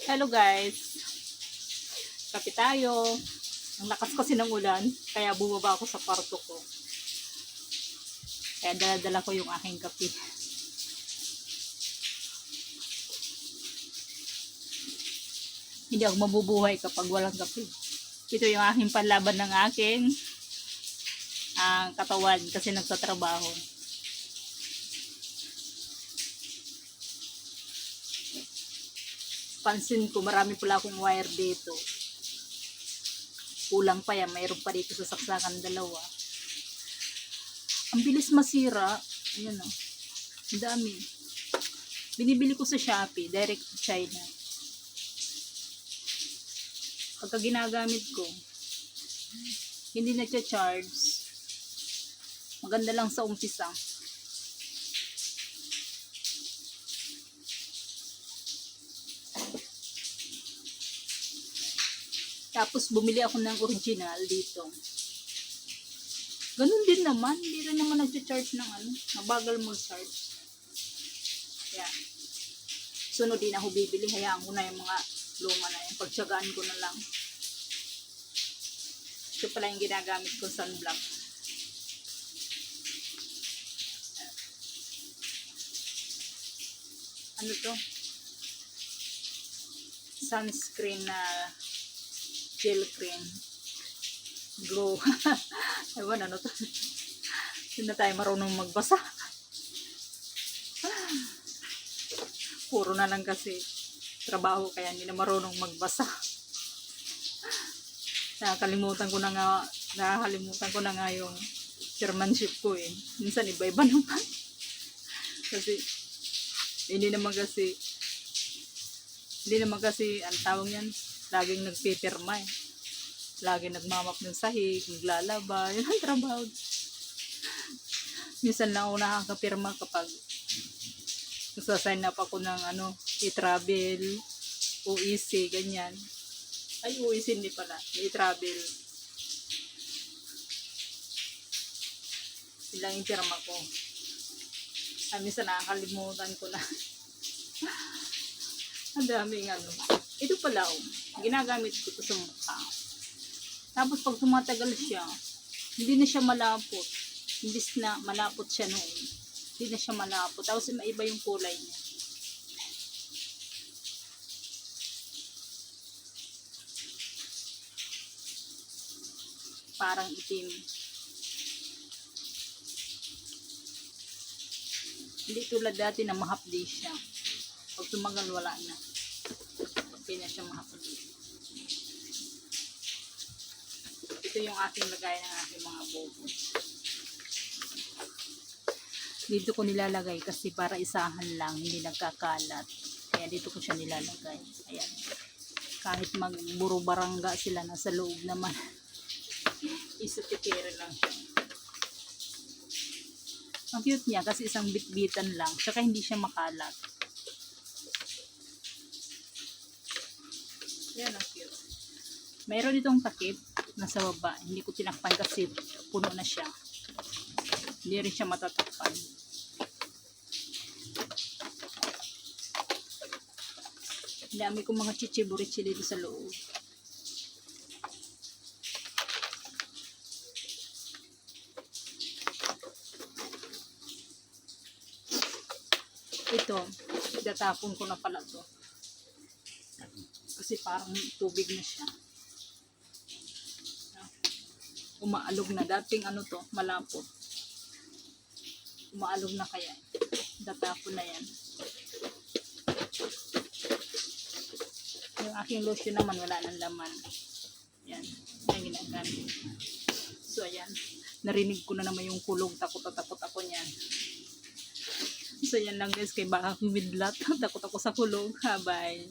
Hello guys, kape tayo. Ang lakas kasi ng ulan, kaya bumaba ako sa kwarto ko. Kaya dala-dala ko yung aking kape. Hindi ako mabubuhay kapag walang kape. Ito yung aking panlaban ng aking katawan kasi nagtatrabaho. Pansin ko marami pala akong wire dito. Kulang pa yan, mayroon pa dito sa saksakan dalawa. Ang bilis masira. Ayan o. Ang dami. Binibili ko sa Shopee, direct to China. Pagka ginagamit ko, hindi nagcha-charge. Maganda lang sa umpisa. Tapos bumili ako ng original dito. Ganun din naman, hindi rin naman nagcha-charge ng mabagal mag-charge. Yan. Sunod din ako bibili, hayaan ko na yung mga luma na yung pagtsagaan ko na lang. Ito pala yung ginagamit ko sunblock. Ano to? Sunscreen na gel cream. Glow. Ewan, ano to? Hindi na tayo marunong magbasa. Puro na lang kasi trabaho kaya hindi na marunong magbasa. Nakakalimutan ko na nga yung chairmanship ko eh. Minsan iba-iba naman. Kasi hindi naman kasi ang tawag yan, laging nagpipirma eh. Laging nagmamap ng sahig, naglalaba, yun ang trabaho. Minsan lang ako nakakapirma kapag nagsasign up ako ng i-travel, OEC, ganyan. Ay, OEC hindi pala, i-travel. Ilang yung pirma ko. Ay, minsan nakakalimutan ko na. Ang daming Ito pala, ginagamit ko ito sa mukha. Tapos pag tumatagal siya, hindi na siya malapot. Imbis na malapot siya noon. Hindi na siya malapot. Tapos maiba yung kulay niya. Parang itim. Hindi tulad dati na mahapdi siya. Pag tumagal, wala na. Hindi na siya mahapdi. Ito yung aking lagay ng aking mga bobo. Dito ko nilalagay kasi para isahan lang, hindi nagkakalat. Kaya dito ko siya nilalagay. Ayan. Kahit magburo-barangga sila, nasa loob naman. Isutitira lang siya. Ang cute niya kasi isang bitbitan lang. Tsaka hindi siya makalat. Yan ang cute. Mayroon ditong takip nasa baba. Hindi ko tinakpan kasi puno na siya. Hindi rin siya matatakpan. Dami kong mga chichiburichi dito sa loob. Ito, itatapon ko na pala to. Kasi parang tubig na siya. Umaalog na. Dating to, malapot. Umaalog na kaya. Itatapon na yan. Yung aking lotion naman, wala nang laman. Yan. Yan ginagamit. So, ayan. Narinig ko na naman yung kulog. Takot ako niyan. So, yan lang guys. Kay baka kumidlat. Takot ako sa kulog. Bye.